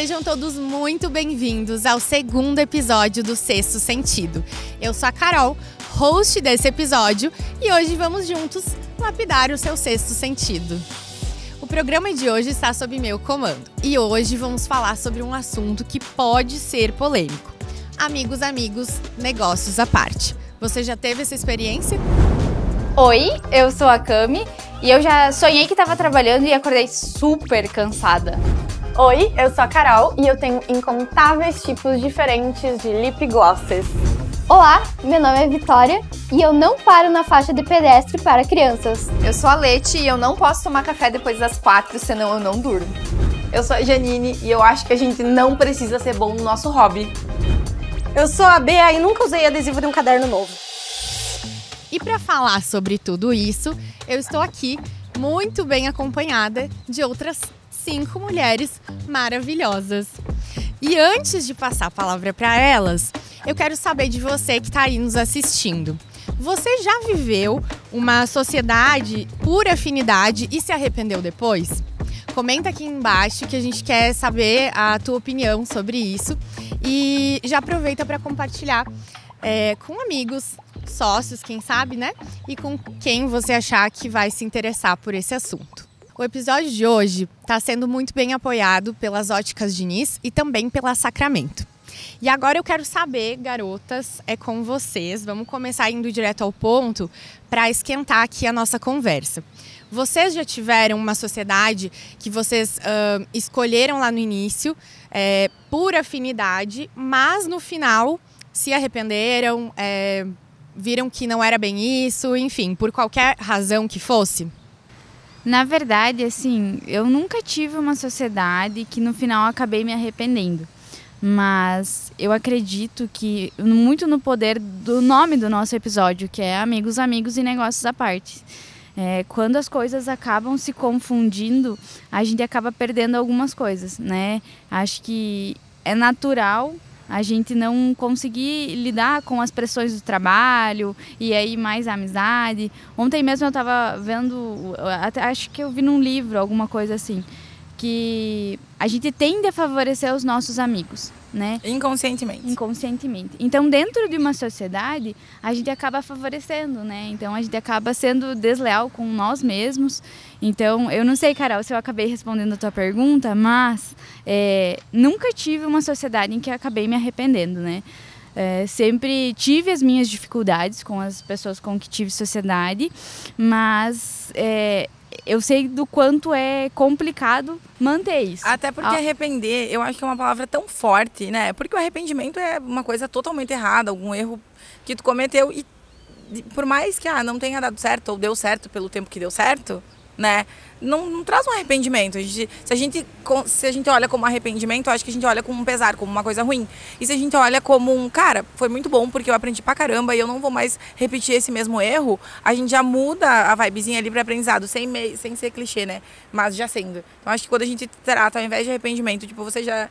Sejam todos muito bem-vindos ao segundo episódio do Sexto Sentido. Eu sou a Carol, host desse episódio, e hoje vamos juntos lapidar o seu sexto sentido. O programa de hoje está sob meu comando e hoje vamos falar sobre um assunto que pode ser polêmico. Amigos, negócios à parte. Você já teve essa experiência? Oi, eu sou a Cami e eu já sonhei que estava trabalhando e acordei super cansada. Oi, eu sou a Carol e eu tenho incontáveis tipos diferentes de lip glosses. Olá, meu nome é Vitória e eu não paro na faixa de pedestre para crianças. Eu sou a Leti e eu não posso tomar café depois das 4, senão eu não durmo. Eu sou a Janine e eu acho que a gente não precisa ser bom no nosso hobby. Eu sou a Bea e nunca usei adesivo de um caderno novo. E para falar sobre tudo isso, eu estou aqui muito bem acompanhada de outras 5 mulheres maravilhosas. E antes de passar a palavra para elas, eu quero saber de você que está aí nos assistindo. Você já viveu uma sociedade por afinidade e se arrependeu depois? Comenta aqui embaixo que a gente quer saber a tua opinião sobre isso. E já aproveita para compartilhar com amigos, sócios, quem sabe, né? E com quem você achar que vai se interessar por esse assunto. O episódio de hoje está sendo muito bem apoiado pelas Óticas Diniz e também pela Sacramento. E agora eu quero saber, garotas, é com vocês. Vamos começar indo direto ao ponto para esquentar aqui a nossa conversa. Vocês já tiveram uma sociedade que vocês escolheram lá no início por afinidade, mas no final se arrependeram, viram que não era bem isso, enfim, por qualquer razão que fosse? Na verdade, assim, eu nunca tive uma sociedade que no final acabei me arrependendo. Mas eu acredito que muito no poder do nome do nosso episódio, que é Amigos e Negócios à Parte. Quando as coisas acabam se confundindo, a gente acaba perdendo algumas coisas, né? Acho que é natural a gente não conseguir lidar com as pressões do trabalho e aí mais a amizade. Ontem mesmo eu estava vendo, acho que eu vi num livro, alguma coisa assim, que a gente tende a favorecer os nossos amigos, né? Inconscientemente. Então, dentro de uma sociedade, a gente acaba favorecendo, né? Então, a gente acaba sendo desleal com nós mesmos. Então, eu não sei, Carol, se eu acabei respondendo a tua pergunta, mas nunca tive uma sociedade em que acabei me arrependendo, né? Sempre tive as minhas dificuldades com as pessoas com que tive sociedade, mas eu sei do quanto é complicado manter isso. Até porque arrepender, eu acho que é uma palavra tão forte, né? Porque o arrependimento é uma coisa totalmente errada, algum erro que tu cometeu e por mais que não tenha dado certo ou deu certo pelo tempo que deu certo, né? Não traz um arrependimento. Se a gente olha como arrependimento, eu acho que a gente olha como um pesar, como uma coisa ruim. E se a gente olha como um, cara, foi muito bom porque eu aprendi pra caramba e eu não vou mais repetir esse mesmo erro, a gente já muda a vibezinha ali pra aprendizado, sem ser clichê, né? Mas já sendo. Então acho que quando a gente trata, ao invés de arrependimento, tipo, você já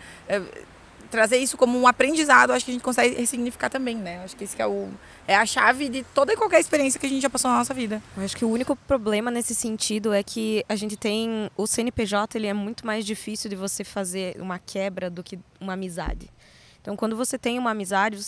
trazer isso como um aprendizado, acho que a gente consegue ressignificar também, né? Acho que isso que é a chave de toda e qualquer experiência que a gente já passou na nossa vida. Eu acho que o único problema nesse sentido é que a gente tem... O CNPJ, ele é muito mais difícil de você fazer uma quebra do que uma amizade. Então, quando você tem uma amizade,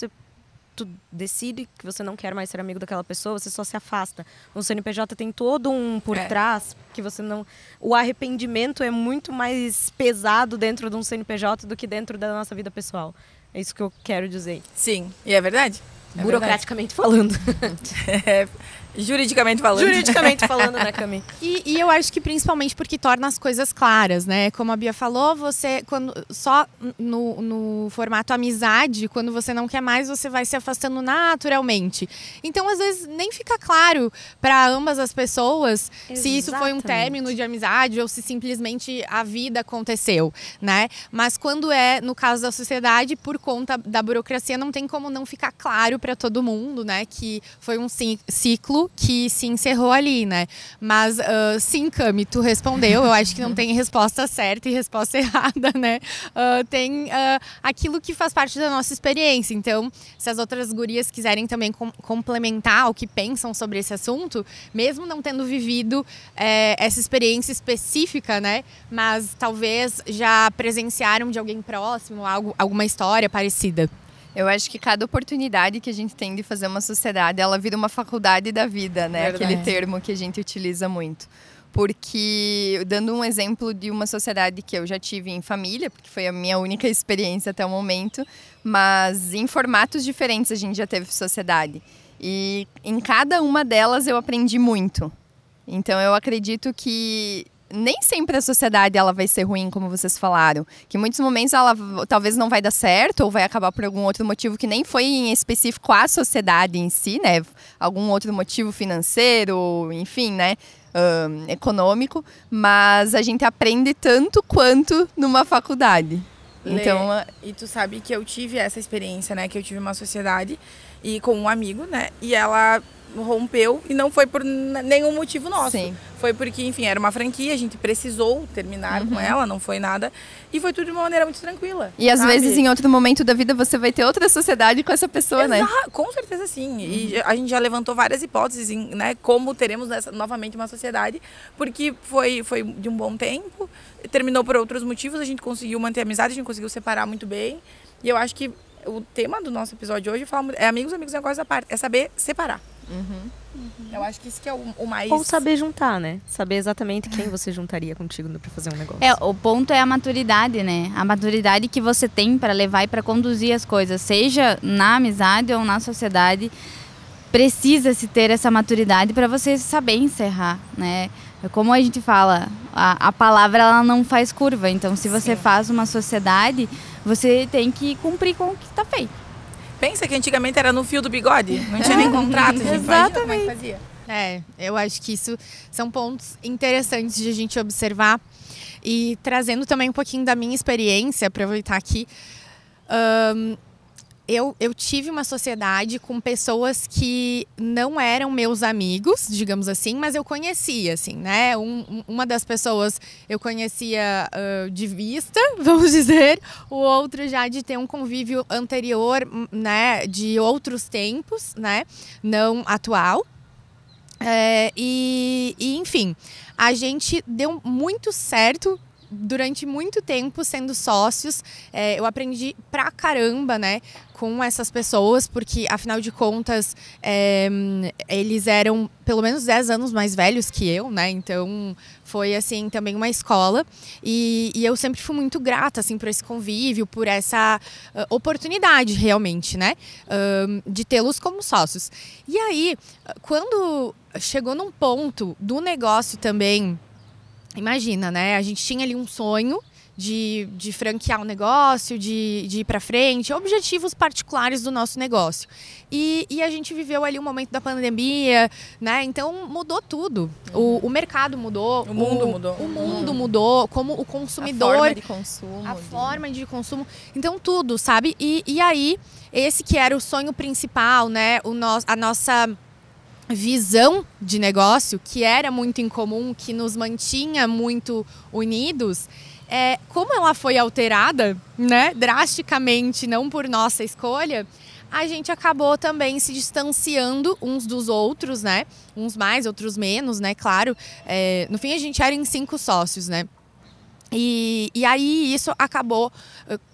tu decide que você não quer mais ser amigo daquela pessoa, você só se afasta. O CNPJ tem todo um por trás que você não... O arrependimento é muito mais pesado dentro de um CNPJ do que dentro da nossa vida pessoal. É isso que eu quero dizer. Sim, e é verdade. Burocraticamente falando. Juridicamente falando. Juridicamente falando, né, Cami? E eu acho que principalmente porque torna as coisas claras, né? Como a Bia falou, você, quando só no formato amizade, quando você não quer mais, você vai se afastando naturalmente. Então, às vezes, nem fica claro para ambas as pessoas se isso foi um término de amizade ou se simplesmente a vida aconteceu, né? Mas quando no caso da sociedade, por conta da burocracia, não tem como não ficar claro para todo mundo, né? Que foi um ciclo ciclo que se encerrou ali, né? Mas sim, Cami, tu respondeu. Eu acho que não tem resposta certa e resposta errada, né? Tem aquilo que faz parte da nossa experiência. Então, se as outras gurias quiserem também complementar o que pensam sobre esse assunto, mesmo não tendo vivido essa experiência específica, né? Mas talvez já presenciaram de alguém próximo alguma história parecida. Eu acho que cada oportunidade que a gente tem de fazer uma sociedade, ela vira uma faculdade da vida, né? Verdade. Aquele termo que a gente utiliza muito. Porque, dando um exemplo de uma sociedade que eu já tive em família, porque foi a minha única experiência até o momento, mas em formatos diferentes a gente já teve sociedade. E em cada uma delas eu aprendi muito. Então eu acredito que nem sempre a sociedade ela vai ser ruim, como vocês falaram. Que em muitos momentos ela talvez não vai dar certo ou vai acabar por algum outro motivo que nem foi em específico a sociedade em si, né? Algum outro motivo financeiro, enfim, né? Econômico. Mas a gente aprende tanto quanto numa faculdade. Então, e tu sabe que eu tive essa experiência, né? Que eu tive uma sociedade e com um amigo, né? E ela rompeu e não foi por nenhum motivo nosso. Sim. Foi porque, enfim, era uma franquia, a gente precisou terminar com ela, não foi nada. E foi tudo de uma maneira muito tranquila. E às sabe? vezes em outro momento da vida você vai ter outra sociedade com essa pessoa, né? Com certeza sim. E a gente já levantou várias hipóteses, né? Como teremos novamente uma sociedade. Porque foi de um bom tempo, terminou por outros motivos, a gente conseguiu manter a amizade, a gente conseguiu separar muito bem. E eu acho que o tema do nosso episódio hoje é amigos, negócios à parte. É saber separar. Eu acho que isso que é o mais... Ou saber juntar, né? Saber exatamente quem você juntaria contigo pra fazer um negócio. O ponto é a maturidade, né? A maturidade que você tem para levar e para conduzir as coisas, seja na amizade ou na sociedade, precisa-se ter essa maturidade para você saber encerrar, né? Como a gente fala, a palavra ela não faz curva, então se você faz uma sociedade, você tem que cumprir com o que está feito. Pensa que antigamente era no fio do bigode, não tinha nem contrato, gente. Imagina como é que fazia. Eu acho que isso são pontos interessantes de a gente observar. E trazendo também um pouquinho da minha experiência, aproveitar aqui. Eu tive uma sociedade com pessoas que não eram meus amigos, digamos assim, mas eu conhecia, assim, né? Uma das pessoas eu conhecia de vista, vamos dizer, o outro já de ter um convívio anterior, né? De outros tempos, né? Não atual. Enfim, a gente deu muito certo durante muito tempo sendo sócios. Eu aprendi pra caramba, né, com essas pessoas, porque afinal de contas eles eram pelo menos 10 anos mais velhos que eu, né, então foi assim também uma escola e eu sempre fui muito grata assim por esse convívio, por essa oportunidade realmente, né, de tê-los como sócios. E aí, quando chegou num ponto do negócio também, imagina, né? A gente tinha ali um sonho de franquear um negócio, de ir para frente, objetivos particulares do nosso negócio. E a gente viveu ali um momento da pandemia, né? Então mudou tudo. O mercado mudou. O mundo mudou. O mundo mudou, como o consumidor. A forma de consumo. A forma de consumo. Então tudo, sabe? E aí, esse que era o sonho principal, né? A nossa visão de negócio, que era muito incomum, que nos mantinha muito unidos, como ela foi alterada, né, drasticamente, não por nossa escolha, a gente acabou também se distanciando uns dos outros, né, uns mais, outros menos, né, claro. No fim a gente era em 5 sócios, né. E aí isso acabou,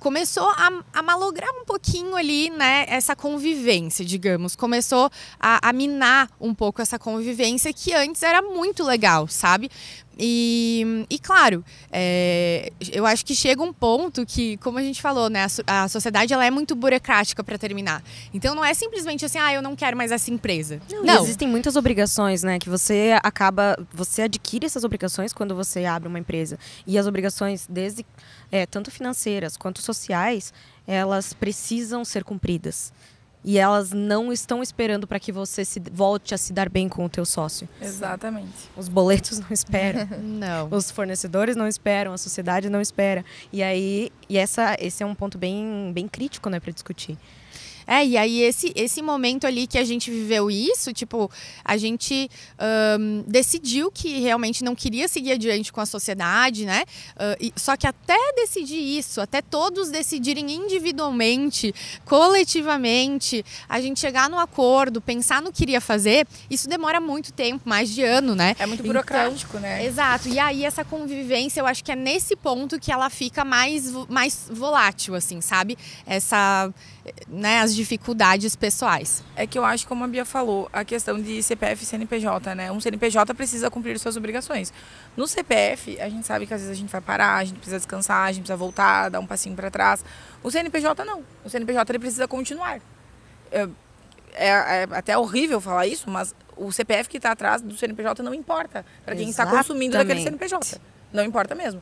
começou a malograr um pouquinho ali, né, essa convivência, digamos. Começou a minar um pouco essa convivência que antes era muito legal, sabe? E claro, eu acho que chega um ponto que, como a gente falou, né, a sociedade ela é muito burocrática para terminar. Então não é simplesmente assim, eu não quero mais essa empresa. Não. Existem muitas obrigações, né, que você adquire essas obrigações quando você abre uma empresa. E as obrigações, desde tanto financeiras quanto sociais, elas precisam ser cumpridas. E elas não estão esperando para que você volte a se dar bem com o teu sócio. Exatamente. Os boletos não esperam. Não. Os fornecedores não esperam, a sociedade não espera. E esse é um ponto bem crítico, né, para discutir. E aí esse momento ali que a gente viveu isso, tipo, a gente decidiu que realmente não queria seguir adiante com a sociedade, né? Só que até decidir isso, até todos decidirem individualmente, coletivamente, a gente chegar no acordo, pensar no que iria fazer, isso demora muito tempo, mais de ano, né? É muito burocrático, né? Exato. E aí essa convivência, eu acho que é nesse ponto que ela fica mais volátil, assim, sabe? Né, as dificuldades pessoais. É que eu acho, como a Bia falou, a questão de CPF e CNPJ, né? Um CNPJ precisa cumprir suas obrigações. No CPF, a gente sabe que às vezes a gente vai parar, a gente precisa descansar, a gente precisa voltar, dar um passinho para trás. O CNPJ não. O CNPJ ele precisa continuar. É até horrível falar isso, mas o CPF que está atrás do CNPJ não importa para quem está consumindo daquele CNPJ. Não importa mesmo.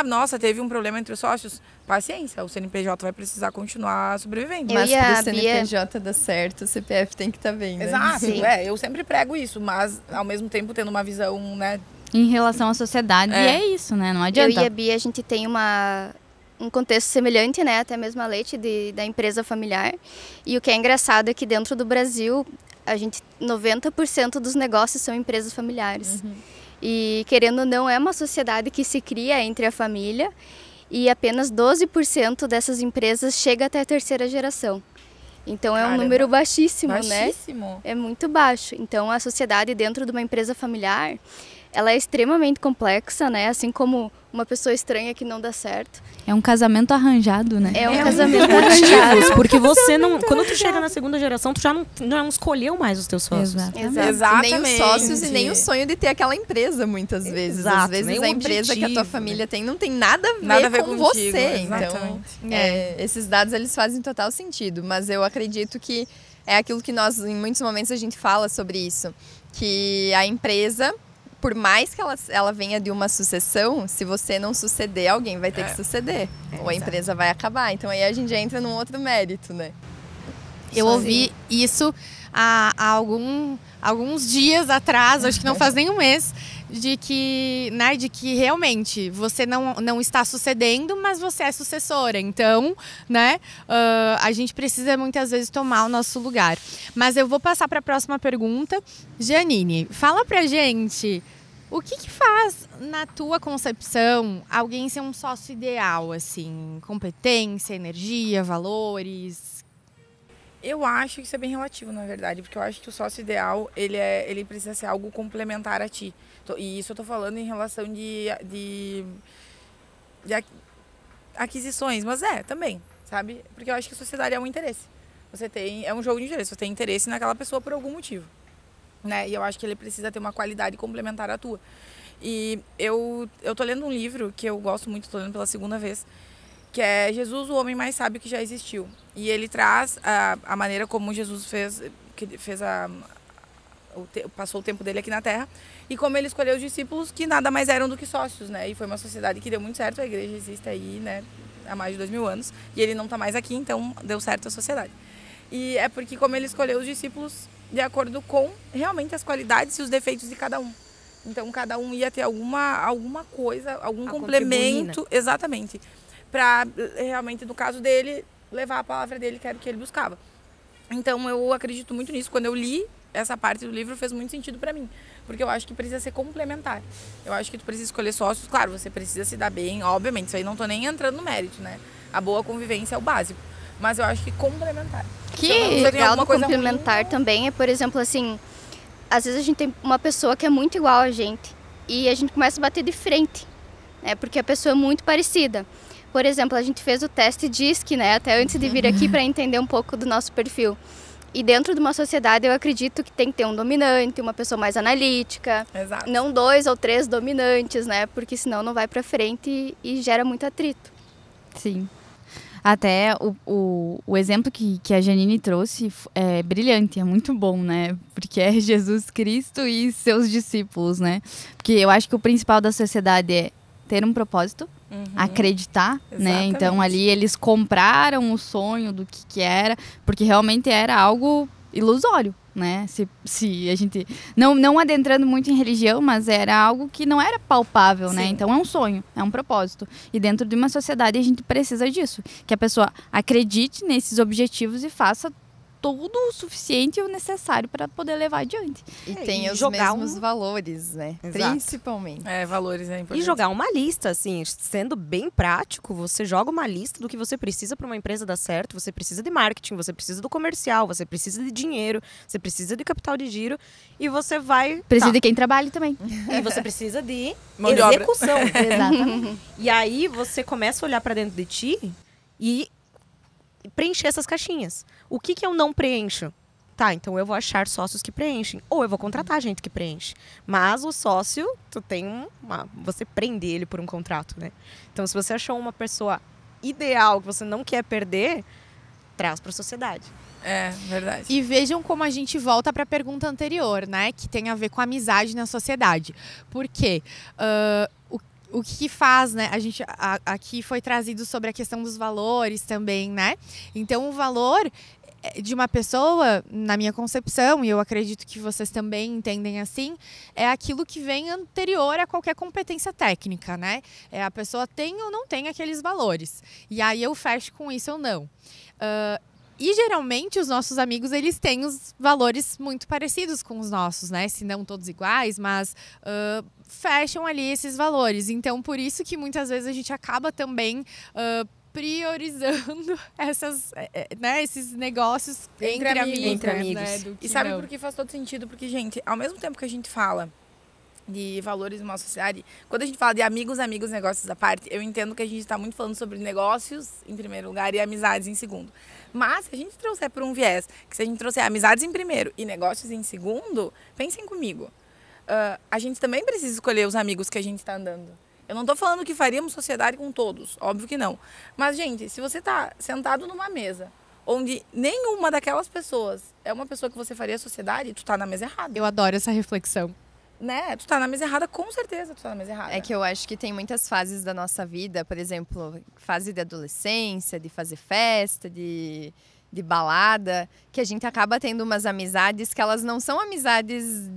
Nossa, teve um problema entre os sócios. Paciência, o CNPJ vai precisar continuar sobrevivendo. Mas para o CNPJ dar certo, o CPF tem que estar bem, né? Exato, eu sempre prego isso, mas ao mesmo tempo tendo uma visão, né? Em relação à sociedade, é isso, né? Não adianta. Eu e a Bia, a gente tem um contexto semelhante, né? Até mesmo a Leite da empresa familiar. E o que é engraçado é que dentro do Brasil, 90% dos negócios são empresas familiares. E, querendo ou não, é uma sociedade que se cria entre a família e apenas 12% dessas empresas chega até a terceira geração. Então, é um número baixíssimo, né? É muito baixo. Então, a sociedade dentro de uma empresa familiar, ela é extremamente complexa, né? Assim como uma pessoa estranha que não dá certo. É um casamento arranjado, né? É um casamento arranjado. Porque você não... Quando tu chega na segunda geração, tu já não escolheu mais os teus sócios. Exatamente. Nem os sócios e nem o sonho de ter aquela empresa, muitas vezes. Exato, às vezes a empresa que a tua família tem não tem nada a ver com contigo, você. exatamente. Então, esses dados, eles fazem total sentido. Mas eu acredito que é aquilo que nós, em muitos momentos, a gente fala sobre isso. Que a empresa... Por mais que ela venha de uma sucessão, se você não suceder, alguém vai ter que suceder. Ou a empresa vai acabar. Então aí a gente entra num outro mérito, né? Eu ouvi isso há alguns dias atrás, acho que não faz nem um mês, de que realmente você não está sucedendo, mas você é sucessora. Então, né, a gente precisa muitas vezes tomar o nosso lugar. Mas eu vou passar para a próxima pergunta. Janine, fala pra gente, o que faz, na tua concepção, alguém ser um sócio ideal, assim? Competência, energia, valores? Eu acho que isso é bem relativo, na verdade, porque eu acho que o sócio ideal, ele precisa ser algo complementar a ti. E isso eu tô falando em relação de aquisições, mas também, sabe? Porque eu acho que a sociedade é um interesse. É um jogo de interesse, você tem interesse naquela pessoa por algum motivo, né? E eu acho que ele precisa ter uma qualidade complementar à tua. E eu tô lendo um livro que eu gosto muito, tô lendo pela segunda vez, que é Jesus, o homem mais sábio que já existiu. E ele traz a maneira como Jesus passou o tempo dele aqui na Terra e como ele escolheu os discípulos que nada mais eram do que sócios, né? E foi uma sociedade que deu muito certo, a igreja existe aí, né, há mais de 2000 anos e ele não tá mais aqui, então deu certo a sociedade. E é porque como ele escolheu os discípulos de acordo com realmente as qualidades e os defeitos de cada um. Então cada um ia ter alguma coisa, algum complemento, exatamente, para realmente, no caso dele, levar a palavra dele, que era o que ele buscava. Então eu acredito muito nisso. Quando eu li essa parte do livro, fez muito sentido para mim, porque eu acho que precisa ser complementar. Eu acho que tu precisa escolher sócios, claro, você precisa se dar bem, obviamente, isso aí não tô nem entrando no mérito, né? A boa convivência é o básico, mas eu acho que complementar. Que legal do complementar também é, por exemplo, assim, às vezes a gente tem uma pessoa que é muito igual a gente e a gente começa a bater de frente, né? Porque a pessoa é muito parecida. Por exemplo, a gente fez o teste DISC, né? Até antes de vir aqui para entender um pouco do nosso perfil. E dentro de uma sociedade eu acredito que tem que ter um dominante, uma pessoa mais analítica. Exato. Não 2 ou 3 dominantes, né? Porque senão não vai para frente e gera muito atrito. Sim. Até o exemplo que a Janine trouxe é brilhante, é muito bom, né? Porque é Jesus Cristo e seus discípulos, né? Porque eu acho que o principal da sociedade é ter um propósito, acreditar, né? Então ali eles compraram o sonho do que era, porque realmente era algo ilusório, né? Se a gente não adentrando muito em religião, mas era algo que não era palpável, né? Então é um sonho, é um propósito. E dentro de uma sociedade a gente precisa disso, que a pessoa acredite nesses objetivos e faça tudo o suficiente e o necessário para poder levar adiante. E tem os jogar mesmos valores, né? Exato. Principalmente. Valores é importante. E jogar uma lista, assim, sendo bem prático, você joga uma lista do que você precisa para uma empresa dar certo. Você precisa de marketing, você precisa do comercial, você precisa de dinheiro, você precisa de capital de giro e você vai... Precisa de quem trabalhe também. E você precisa de Mão de obra. execução. Exatamente. E aí você começa a olhar para dentro de ti e preencher essas caixinhas. O que eu não preencho? Tá, então eu vou achar sócios que preenchem. Ou eu vou contratar gente que preenche. Mas o sócio, você prende ele por um contrato, né? Então, se você achou uma pessoa ideal que você não quer perder, traz para a sociedade. É, verdade. E vejam como a gente volta para a pergunta anterior, né? Que tem a ver com a amizade na sociedade. Por quê? O que faz, né? Aqui foi trazido sobre a questão dos valores também, né? Então, o valor de uma pessoa, na minha concepção, e eu acredito que vocês também entendem assim, é aquilo que vem anterior a qualquer competência técnica, né? A pessoa tem ou não tem aqueles valores. E aí eu fecho com isso ou não. E geralmente os nossos amigos, eles têm os valores muito parecidos com os nossos, né? Se não todos iguais, mas fecham ali esses valores. Então, por isso que muitas vezes a gente acaba também priorizando esses negócios entre amigos. Né, e sabe por que faz todo sentido? Porque, gente, ao mesmo tempo que a gente fala de valores numa sociedade, quando a gente fala de amigos, negócios à parte, eu entendo que a gente está muito falando sobre negócios em primeiro lugar e amizades em segundo. Mas se a gente trouxer por um viés, que se a gente trouxer amizades em primeiro e negócios em segundo, pensem comigo. A gente também precisa escolher os amigos que a gente está andando. Eu não estou falando que faríamos sociedade com todos, óbvio que não. Mas, gente, se você está sentado numa mesa onde nenhuma daquelas pessoas é uma pessoa que você faria sociedade, tu está na mesa errada. Eu adoro essa reflexão. Né? Tu tá na mesa errada, com certeza tu tá na mesa errada. É que eu acho que tem muitas fases da nossa vida, por exemplo, fase de adolescência, de fazer festa, de balada, que a gente acaba tendo umas amizades que elas não são amizades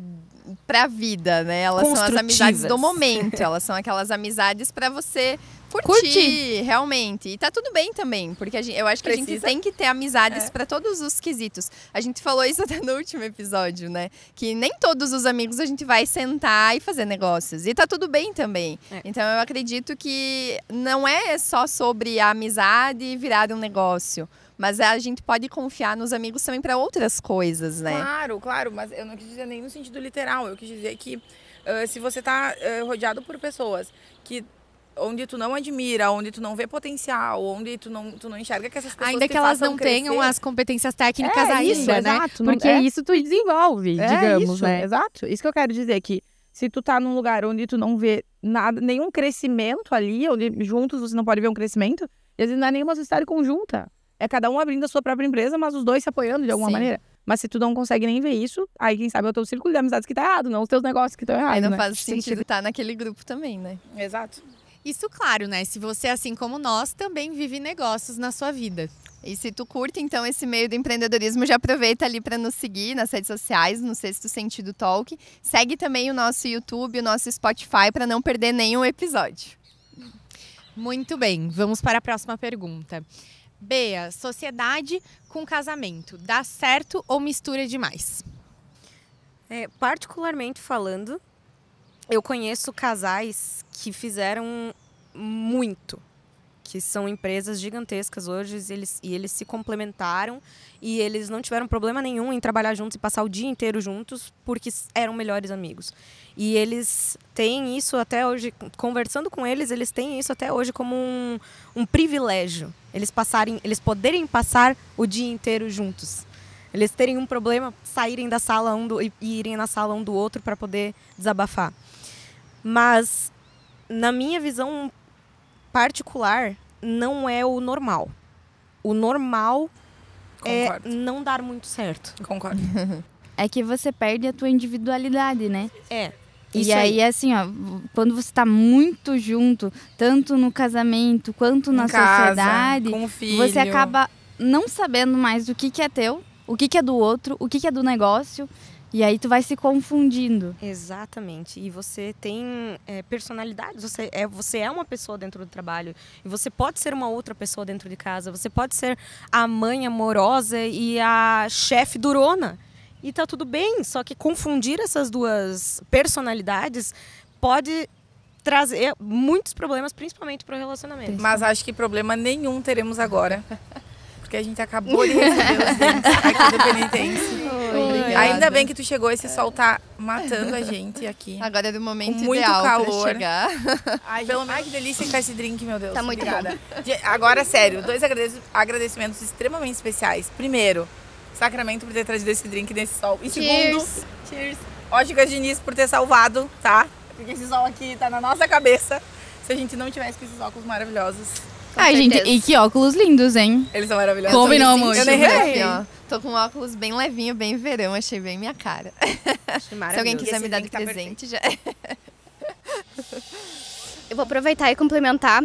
pra vida, né? Elas são as amizades do momento, elas são aquelas amizades pra você curtir realmente. E tá tudo bem também, porque eu acho que a gente tem que ter amizades pra todos os quesitos. A gente falou isso até no último episódio, né? Que nem todos os amigos a gente vai sentar e fazer negócios. E tá tudo bem também. Então eu acredito que não é só sobre a amizade virar um negócio. Mas a gente pode confiar nos amigos também para outras coisas, né? Claro, mas eu não quis dizer nem no sentido literal. Eu quis dizer que se você tá rodeado por pessoas onde tu não admira, onde tu não vê potencial, onde tu não enxerga que essas pessoas ainda que elas não tenham as competências técnicas ainda, isso, né? Exato, porque isso tu desenvolve, digamos, isso, né? Exato. Isso que eu quero dizer, que se tu tá num lugar onde tu não vê nada, nenhum crescimento ali, onde juntos você não pode ver um crescimento, às vezes não é nenhuma sociedade conjunta. É cada um abrindo a sua própria empresa, mas os dois se apoiando de alguma maneira. Mas se tu não consegue nem ver isso, aí quem sabe é o teu círculo de amizades que tá errado, não os teus negócios que estão errados, Aí não né? faz sentido estar naquele grupo também, né? Exato. Isso, claro, né? Se você, assim como nós, também vive negócios na sua vida. E se tu curte, então, esse meio do empreendedorismo, já aproveita ali para nos seguir nas redes sociais, no Sexto Sentido Talk. Segue também o nosso YouTube, o nosso Spotify, para não perder nenhum episódio. Muito bem, vamos para a próxima pergunta. Bea, sociedade com casamento, dá certo ou mistura demais? Particularmente falando, eu conheço casais que fizeram muito, que são empresas gigantescas hoje, eles se complementaram e eles não tiveram problema nenhum em trabalhar juntos e passar o dia inteiro juntos porque eram melhores amigos. E eles têm isso até hoje, conversando com eles têm isso até hoje como um privilégio. Eles poderem passar o dia inteiro juntos. Eles terem um problema, saírem da sala e irem na sala um do outro para poder desabafar. Mas, na minha visão particular, não é o normal. O normal é não dar muito certo. Concordo. É que você perde a tua individualidade, né? Isso e aí, assim, ó, quando você tá muito junto, tanto no casamento quanto na sociedade, com o filho. você acaba não sabendo mais o que é teu o que é do outro, o que é do negócio. E aí tu vai se confundindo. Exatamente. E você tem personalidade. Você é uma pessoa dentro do trabalho. E você pode ser uma outra pessoa dentro de casa. Você pode ser a mãe amorosa e a chefe durona. E tá tudo bem. Só que confundir essas duas personalidades pode trazer muitos problemas, principalmente para o relacionamento. Mas acho que problema nenhum teremos agora. Porque a gente acabou de receber os drinks aqui do Penitência. Ainda bem que tu chegou, esse sol tá matando a gente aqui. Agora é do momento com muito ideal calor. pra chegar. Ai, que delícia que tá esse drink, meu Deus. Tá muito Obrigada. Agora, sério, 2 agradecimentos extremamente especiais. Primeiro, Sacramento por ter trazido esse drink nesse sol. E segundo, cheers. Óticas Diniz por ter salvado, tá? Porque esse sol aqui tá na nossa cabeça. Se a gente não tivesse com esses óculos maravilhosos. Ai, gente, e que óculos lindos, hein? Eles são maravilhosos. Combinou muito. Eu nem reparei. Tô com um óculos bem levinho, bem verão, achei bem minha cara. Se alguém quiser me dar de presente, já. Eu vou aproveitar e complementar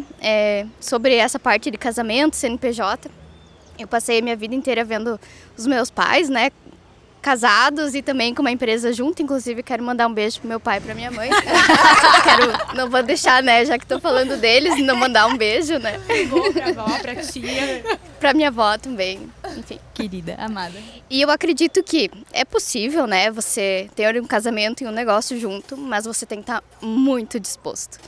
sobre essa parte de casamento, CNPJ. Eu passei a minha vida inteira vendo os meus pais, né, casados e também com uma empresa junto. Inclusive, quero mandar um beijo pro meu pai e pra minha mãe. Não vou deixar, né, já que tô falando deles, não mandar um beijo, né. Vou pra avó, pra tia. Pra minha avó também, enfim. Querida, amada. E eu acredito que é possível, né, você ter um casamento e um negócio junto, mas você tem que estar muito disposto.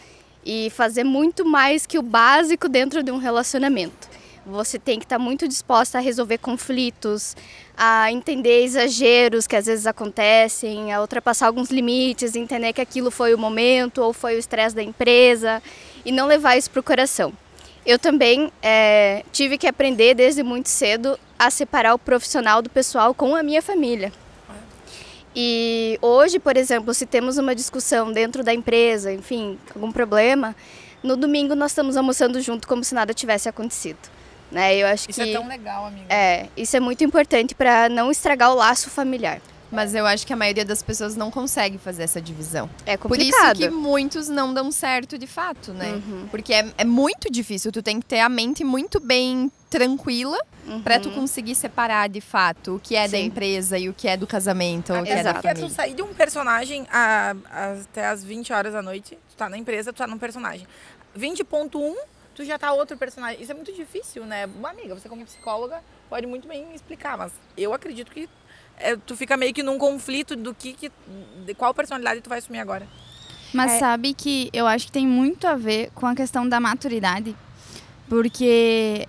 E fazer muito mais que o básico dentro de um relacionamento. Você tem que estar muito disposta a resolver conflitos, a entender exageros que às vezes acontecem, a ultrapassar alguns limites, entender que aquilo foi o momento ou foi o estresse da empresa e não levar isso para o coração. Eu também tive que aprender desde muito cedo a separar o profissional do pessoal com a minha família. E hoje, por exemplo, se temos uma discussão dentro da empresa, enfim, algum problema, no domingo nós estamos almoçando junto como se nada tivesse acontecido. Né? Eu acho isso que é tão legal, amiga. Isso é muito importante para não estragar o laço familiar. Mas eu acho que a maioria das pessoas não consegue fazer essa divisão. É Por complicado. isso que muitos não dão certo de fato, né? Porque é muito difícil. Tu tem que ter a mente muito bem tranquila pra tu conseguir separar de fato o que é da empresa e o que é do casamento. Ou o que é da Porque família. tu sair de um personagem até as 20 horas da noite, tu tá na empresa, tu tá num personagem. 20.1, tu já tá outro personagem. Isso é muito difícil, né? Uma amiga, você como psicóloga pode muito bem explicar, mas eu acredito que tu fica meio que num conflito de qual personalidade tu vai assumir agora. Mas sabe que eu acho que tem muito a ver com a questão da maturidade, porque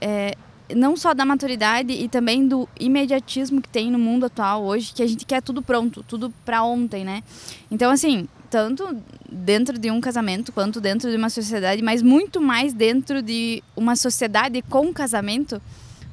não só da maturidade e também do imediatismo que tem no mundo atual hoje, que a gente quer tudo pronto, tudo pra ontem, né? Então, assim, tanto dentro de um casamento quanto dentro de uma sociedade, mas muito mais dentro de uma sociedade com casamento,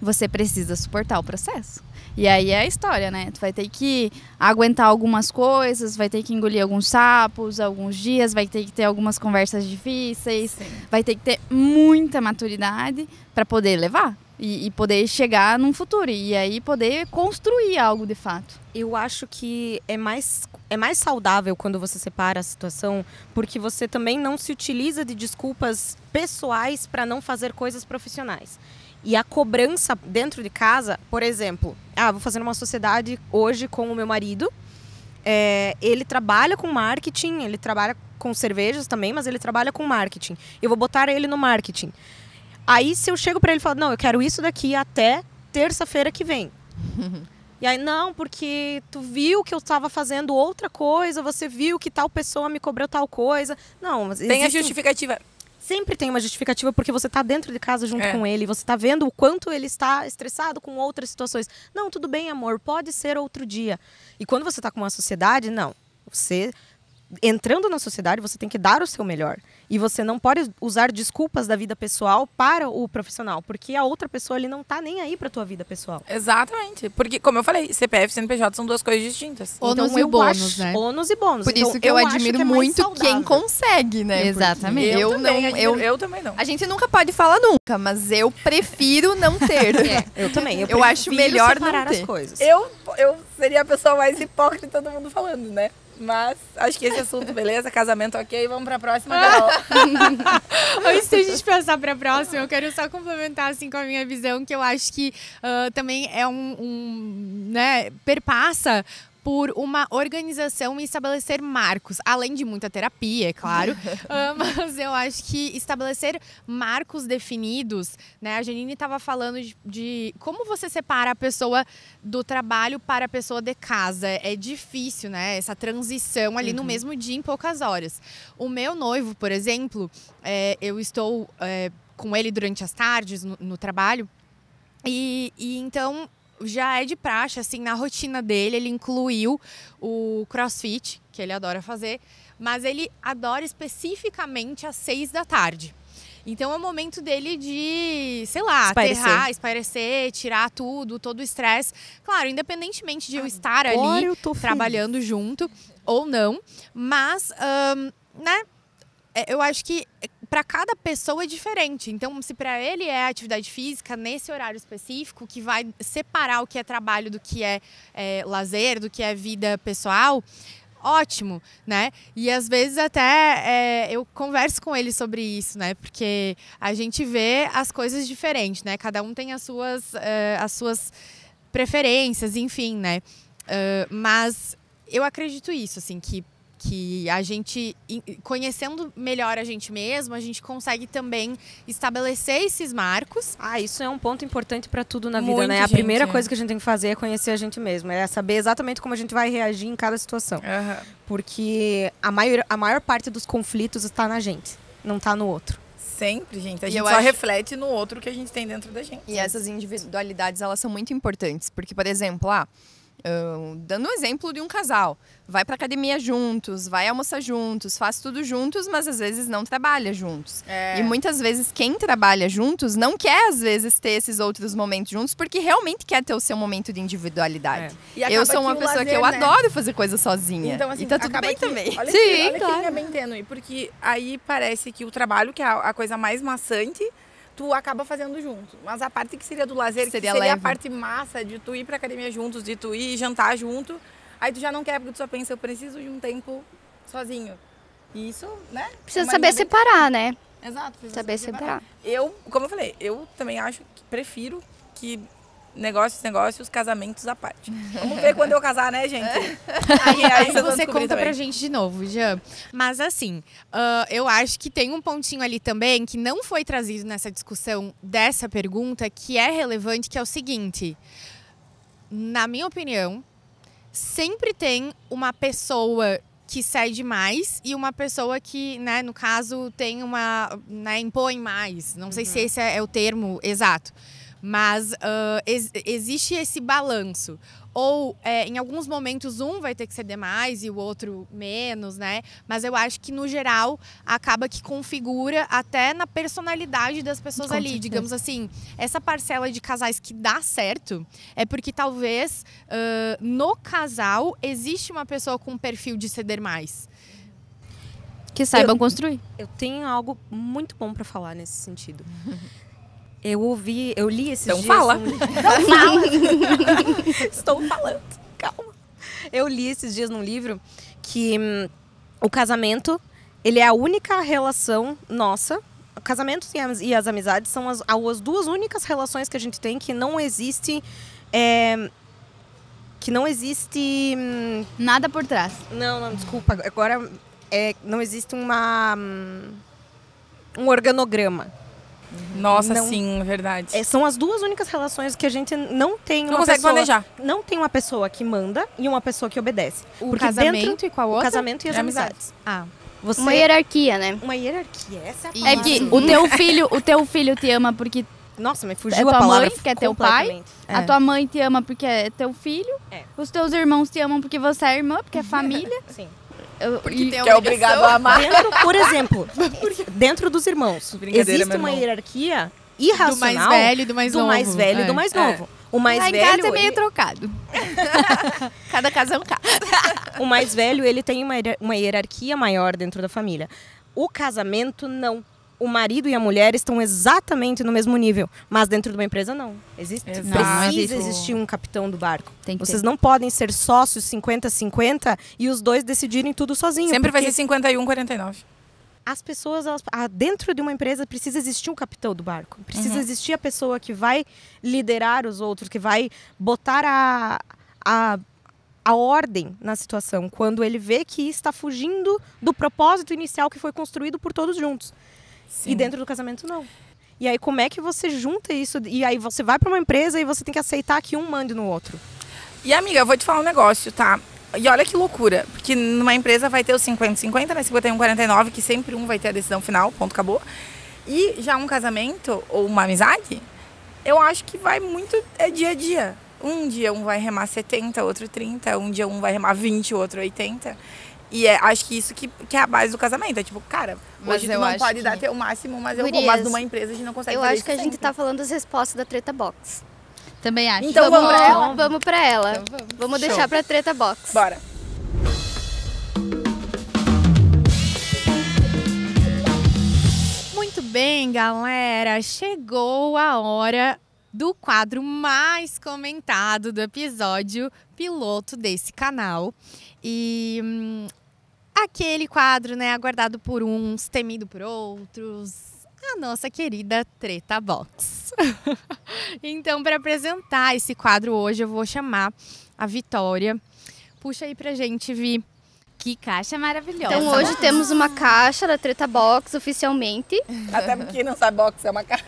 você precisa suportar o processo. E aí é a história, né? Tu vai ter que aguentar algumas coisas, vai ter que engolir alguns sapos, alguns dias, vai ter que ter algumas conversas difíceis, vai ter que ter muita maturidade para poder levar e poder chegar num futuro e aí poder construir algo de fato. Eu acho que é mais saudável quando você separa a situação, porque você também não se utiliza de desculpas pessoais para não fazer coisas profissionais. E a cobrança dentro de casa, por exemplo, vou fazer uma sociedade hoje com o meu marido, ele trabalha com marketing, ele trabalha com cervejas também, mas ele trabalha com marketing. Eu vou botar ele no marketing. Aí se eu chego para ele e falo, não, eu quero isso daqui até terça-feira que vem. E aí, não, porque tu viu que eu estava fazendo outra coisa, você viu que tal pessoa me cobrou tal coisa. Não, mas tem a justificativa. Sempre tem uma justificativa, porque você está dentro de casa junto com ele, você está vendo o quanto ele está estressado com outras situações. Não, tudo bem, amor, pode ser outro dia. E quando você está com uma sociedade, não. Você, entrando na sociedade, você tem que dar o seu melhor. E você não pode usar desculpas da vida pessoal para o profissional, porque a outra pessoa ali não tá nem aí para tua vida pessoal. Exatamente. Porque, como eu falei, CPF e CNPJ são duas coisas distintas. Ônus e bônus, né? Ônus e bônus. Por isso que eu admiro muito quem consegue, né? Exatamente. Eu também não. A gente nunca pode falar nunca, mas eu prefiro não ter. Eu também. Eu acho melhor separar não ter as coisas. Eu seria a pessoa mais hipócrita do mundo falando, né? Mas acho que esse assunto, beleza? Casamento ok, vamos pra próxima, Carol. Antes da gente passar pra próxima, eu quero só complementar assim com a minha visão, que eu acho que também é um né, perpassa por uma organização e estabelecer marcos, além de muita terapia, é claro. Mas eu acho que estabelecer marcos definidos, né? A Janine estava falando de como você separa a pessoa do trabalho para a pessoa de casa. É difícil, né? Essa transição ali no mesmo dia, em poucas horas. O meu noivo, por exemplo, eu estou com ele durante as tardes no trabalho. E então já é de praxe, assim, na rotina dele, ele incluiu o CrossFit, que ele adora fazer, mas ele adora especificamente às 6 da tarde. Então é o momento dele de, sei lá, aterrar, espairecer, tirar tudo, todo o estresse. Claro, independentemente de eu estar ali trabalhando junto ou não, mas, né, eu acho que para cada pessoa é diferente. Então, se para ele é atividade física nesse horário específico, que vai separar o que é trabalho do que é lazer, do que é vida pessoal, ótimo, né? E às vezes até eu converso com ele sobre isso, né? Porque a gente vê as coisas diferentes, né? Cada um tem as suas preferências, enfim, né? Mas eu acredito isso, assim, que a gente, conhecendo melhor a gente mesmo, a gente consegue também estabelecer esses marcos. Isso é um ponto importante para tudo na vida, Muito, né? A gente, primeira coisa que a gente tem que fazer é conhecer a gente mesmo, é saber exatamente como a gente vai reagir em cada situação. Porque a maior parte dos conflitos está na gente, não está no outro. Sempre, gente. A gente só reflete no outro que a gente tem dentro da gente. E essas individualidades, elas são muito importantes. Porque, por exemplo, dando um exemplo de um casal, vai pra academia juntos, vai almoçar juntos, faz tudo juntos, mas às vezes não trabalha juntos. E muitas vezes quem trabalha juntos não quer, às vezes, ter esses outros momentos juntos, porque realmente quer ter o seu momento de individualidade. Eu sou uma pessoa que eu adoro fazer coisa sozinha. Então, assim, e tá tudo bem também. Olha Sim, que claro. linha bem tênue, porque aí parece que o trabalho, que é a coisa mais maçante, tu acaba fazendo junto. Mas a parte que seria do lazer, que seria a parte massa de tu ir pra academia juntos, de tu ir jantar junto, aí tu já não quer, porque tu só pensa, eu preciso de um tempo sozinho. E isso, né? Precisa saber separar, né? Exato. Saber separar. Como eu falei, eu também acho que prefiro que negócios, casamentos à parte. Vamos ver quando eu casar, né, gente? Aí você conta pra gente de novo, Jean. Mas assim, eu acho que tem um pontinho ali também que não foi trazido nessa discussão dessa pergunta, que é relevante, que é o seguinte. Na minha opinião, sempre tem uma pessoa que cede mais e uma pessoa que, né, no caso, tem impõe mais. Não sei se esse é o termo exato. Mas existe esse balanço. Ou em alguns momentos um vai ter que ceder mais e o outro menos, né? Mas eu acho que no geral acaba que configura até na personalidade das pessoas ali. Certeza. Digamos assim, essa parcela de casais que dá certo é porque talvez no casal existe uma pessoa com um perfil de ceder mais. Que saibam construir. Eu tenho algo muito bom para falar nesse sentido. Eu li esses dias... Então fala. Não fala. Estou falando. Calma. Eu li esses dias num livro que o casamento, ele é a única relação nossa. O casamento e as amizades são as duas únicas relações que a gente tem que não existe... Nada por trás. Não, desculpa. Agora, não existe um organograma. Nossa, sim, verdade. São as duas únicas relações que a gente não tem não consegue planejar. Não tem uma pessoa que manda e uma pessoa que obedece. O casamento e qual outra? O casamento e as amizades. Uma hierarquia, né? Uma hierarquia, essa é a É palavra. que o teu filho te ama porque Nossa, me é fugiu a tua palavra mãe, que é teu pai. A tua mãe te ama porque é teu filho. Os teus irmãos te amam porque você é irmã, porque é família. Sim. Porque tem que é obrigado a amar. Por exemplo, dentro dos irmãos, existe uma hierarquia irracional. Do mais velho e do mais novo. Do mais velho e do mais novo. O mais Lá em velho... casa é meio trocado. Cada casa é um caso. O mais velho, ele tem uma hierarquia maior dentro da família. O casamento, não. O marido e a mulher estão exatamente no mesmo nível, mas dentro de uma empresa não. Precisa existir um capitão do barco. Vocês não podem ser sócios 50-50 e os dois decidirem tudo sozinhos. Sempre vai ser 51-49. As pessoas, dentro de uma empresa, precisa existir um capitão do barco. Precisa existir a pessoa que vai liderar os outros, que vai botar a ordem na situação, quando ele vê que está fugindo do propósito inicial que foi construído por todos juntos. Sim. E dentro do casamento, não. E aí, como é que você junta isso? E aí, você vai para uma empresa e você tem que aceitar que um mande no outro. E, amiga, eu vou te falar um negócio, tá? E olha que loucura, porque numa empresa vai ter os 50-50, né? 51-49, que sempre um vai ter a decisão final, ponto, acabou. E já um casamento ou uma amizade, eu acho que vai muito dia a dia. Um dia um vai remar 70, outro 30, um dia um vai remar 20, outro 80. E acho que isso que é a base do casamento. É tipo, cara, hoje tu não pode dar teu máximo, mas eu vou. Mas numa empresa a gente não consegue fazer isso. Eu acho que a gente tá falando das respostas da Treta Box. Também acho. Então vamos pra ela? Vamos pra ela. Então vamos deixar pra Treta Box. Bora. Muito bem, galera. Chegou a hora do quadro mais comentado do episódio piloto desse canal. E aquele quadro, né, aguardado por uns, temido por outros, a nossa querida Treta Box. Então, para apresentar esse quadro hoje, eu vou chamar a Vitória. Puxa aí pra gente, Vi. Que caixa maravilhosa. Então hoje temos uma caixa da Treta Box oficialmente. Até porque quem não sabe box é uma caixa.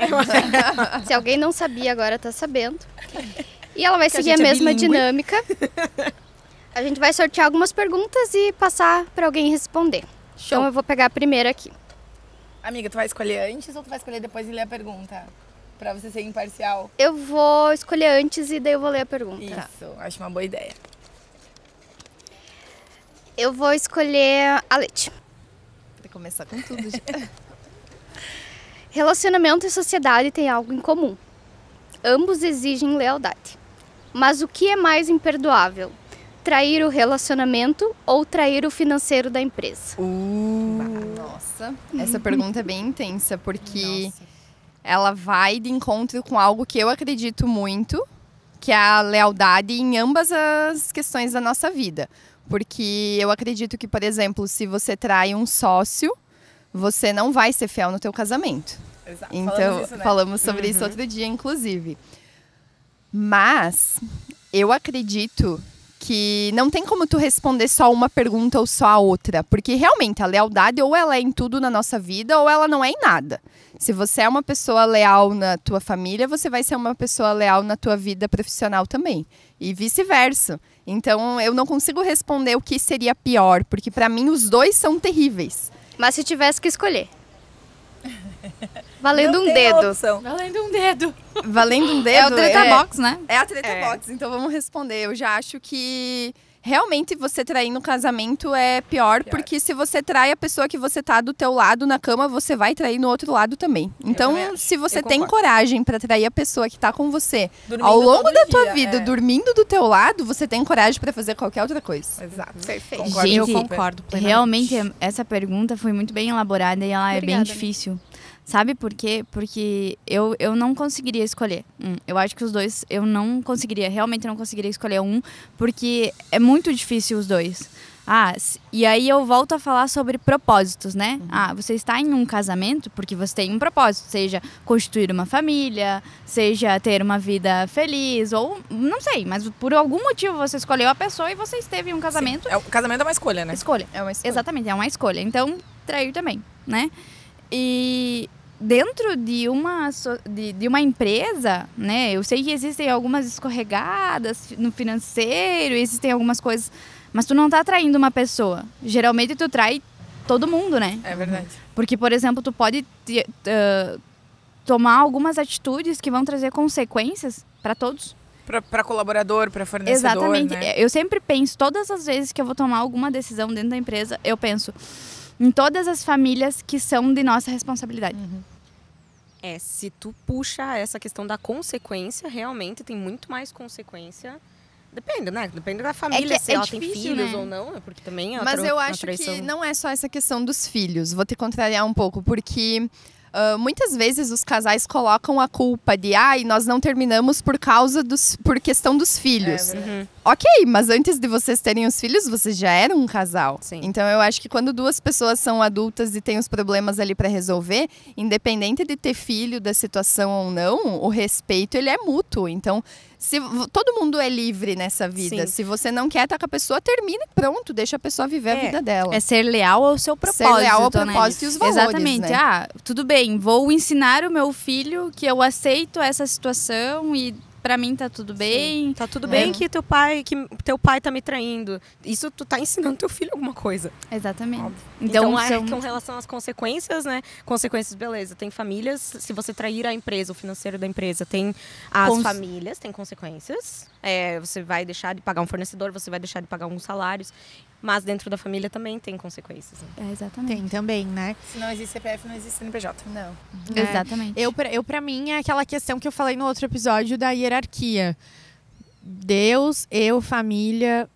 Se alguém não sabia, agora tá sabendo. E ela vai seguir a mesma dinâmica. A gente vai sortear algumas perguntas e passar para alguém responder. Show. Então eu vou pegar a primeira aqui. Amiga, tu vai escolher antes ou tu vai escolher depois e ler a pergunta? Pra você ser imparcial. Eu vou escolher antes e daí eu vou ler a pergunta. Isso, acho uma boa ideia. Eu vou escolher a Leti. Vou começar com tudo. Relacionamento e sociedade têm algo em comum. Ambos exigem lealdade. Mas o que é mais imperdoável? Trair o relacionamento ou trair o financeiro da empresa? Nossa, essa pergunta é bem intensa, porque ela vai de encontro com algo que eu acredito muito, que é a lealdade em ambas as questões da nossa vida. Porque eu acredito que, por exemplo, se você trai um sócio, você não vai ser fiel no teu casamento. Exato. Então, falamos sobre isso outro dia, inclusive. Mas eu acredito que não tem como tu responder só uma pergunta ou só a outra. Porque realmente a lealdade ou ela é em tudo na nossa vida ou ela não é em nada. Se você é uma pessoa leal na tua família, você vai ser uma pessoa leal na tua vida profissional também. E vice-versa. Então, eu não consigo responder o que seria pior, porque para mim os dois são terríveis. Mas se tivesse que escolher. Valendo um dedo. Valendo um dedo. Valendo um dedo? É o Treta Box, né? É a Treta Box, então vamos responder. Eu já acho que realmente você trair no casamento é pior, porque se você trai a pessoa que você tá do teu lado na cama, você vai trair no outro lado também. Então, se você tem coragem pra trair a pessoa que tá com você Dormindo ao longo todo da tua dia, vida, dormindo do teu lado, você tem coragem pra fazer qualquer outra coisa. Exato. Perfeito. Concordo. Gente, Eu concordo plenamente. Realmente, essa pergunta foi muito bem elaborada e ela é bem Obrigada, difícil. Sabe por quê? Porque eu não conseguiria escolher. Eu acho que os dois, eu não conseguiria, realmente não conseguiria escolher um, porque é muito difícil os dois. E aí eu volto a falar sobre propósitos, né? Você está em um casamento porque você tem um propósito, seja constituir uma família, seja ter uma vida feliz, ou não sei, mas por algum motivo você escolheu a pessoa e você esteve em um casamento. Sim. O casamento é uma escolha, né? Escolha. É uma escolha. Exatamente, é uma escolha. Então, trair também, né? E dentro de uma empresa, né? Eu sei que existem algumas escorregadas no financeiro, existem algumas coisas, mas tu não tá traindo uma pessoa. Geralmente tu trai todo mundo, né? É verdade. Porque, por exemplo, tu pode tomar algumas atitudes que vão trazer consequências para todos. Para colaborador, para fornecedor, Exatamente. né? Eu sempre penso, todas as vezes que eu vou tomar alguma decisão dentro da empresa, eu penso em todas as famílias que são de nossa responsabilidade. Se tu puxa essa questão da consequência, realmente tem muito mais consequência. Depende, né? Depende da família, se ela tem difícil, filhos né? ou não, é porque também é Mas eu acho traição. que não é só essa questão dos filhos. Vou te contrariar um pouco, porque muitas vezes os casais colocam a culpa de nós não terminamos por questão dos filhos. Ok, mas antes de vocês terem os filhos, vocês já eram um casal. Sim. Então eu acho que quando duas pessoas são adultas e têm os problemas ali para resolver, independente de ter filho da situação ou não, o respeito ele é mútuo. Então, Todo mundo é livre nessa vida. Sim. Se você não quer estar com a pessoa, termina e pronto. Deixa a pessoa viver a vida dela. É ser leal ao seu propósito. Ser leal ao né? propósito e os valores, Exatamente. né? Ah, tudo bem, vou ensinar o meu filho que eu aceito essa situação e pra mim tá tudo bem. Tá tudo bem que teu pai tá me traindo. Isso tu tá ensinando teu filho alguma coisa. Exatamente. Óbvio. Então, Com relação às consequências, né? Consequências, beleza. Tem famílias, se você trair a empresa, o financeiro da empresa, tem as famílias, tem consequências. Você vai deixar de pagar um fornecedor, você vai deixar de pagar alguns salários. Mas dentro da família também tem consequências. Né? Exatamente. Tem também, né? Se não existe CPF, não existe CNPJ. Não. Exatamente. Eu, pra mim, é aquela questão que eu falei no outro episódio da hierarquia. Deus, eu, família,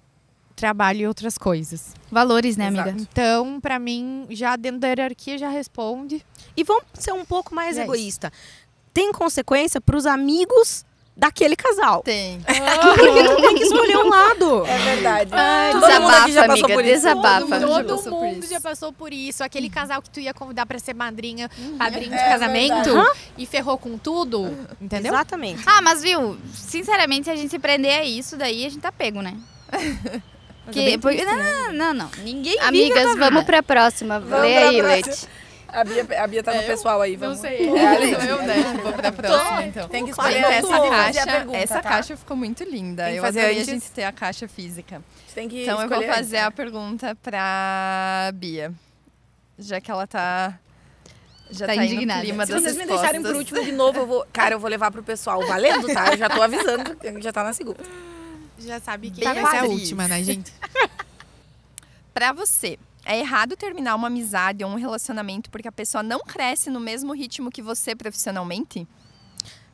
trabalho e outras coisas. Valores, né, Exato. amiga? Então, pra mim, já dentro da hierarquia, já responde. E vamos ser um pouco mais É egoísta. Tem consequência pros amigos daquele casal. Tem. Porque tu tem que escolher um lado. É verdade. Desabafa, mundo aqui já passou amiga, por isso. desabafa. Todo mundo já passou por isso. Aquele casal que tu ia convidar pra ser madrinha, padrinho de casamento e ferrou com tudo, entendeu? Exatamente. Ah, mas viu, sinceramente, se a gente se prender a isso, daí a gente tá pego, né? Não. Ninguém Amigas, vamos pra próxima. Lê aí, Leite. A Bia tá no pessoal aí. Vamos. Não sei. Eu, né? Vou pra próxima, então. Tem que escolher Gente, essa fazer a caixa, pergunta, essa tá? caixa ficou muito linda. Tem que Eu fazer adorei a antes. gente ter a caixa física. Tem que Então eu vou escolher fazer antes, a pergunta pra Bia. Já que ela tá... Já Tá tá indignada. no clima Se das vocês me deixarem por respostas. último de novo, eu vou levar pro pessoal valendo, tá? Eu já tô avisando, que já tá na segunda. Já sabe quem Bem vai ser a atriz. última, né, gente? Pra você, é errado terminar uma amizade ou um relacionamento porque a pessoa não cresce no mesmo ritmo que você profissionalmente?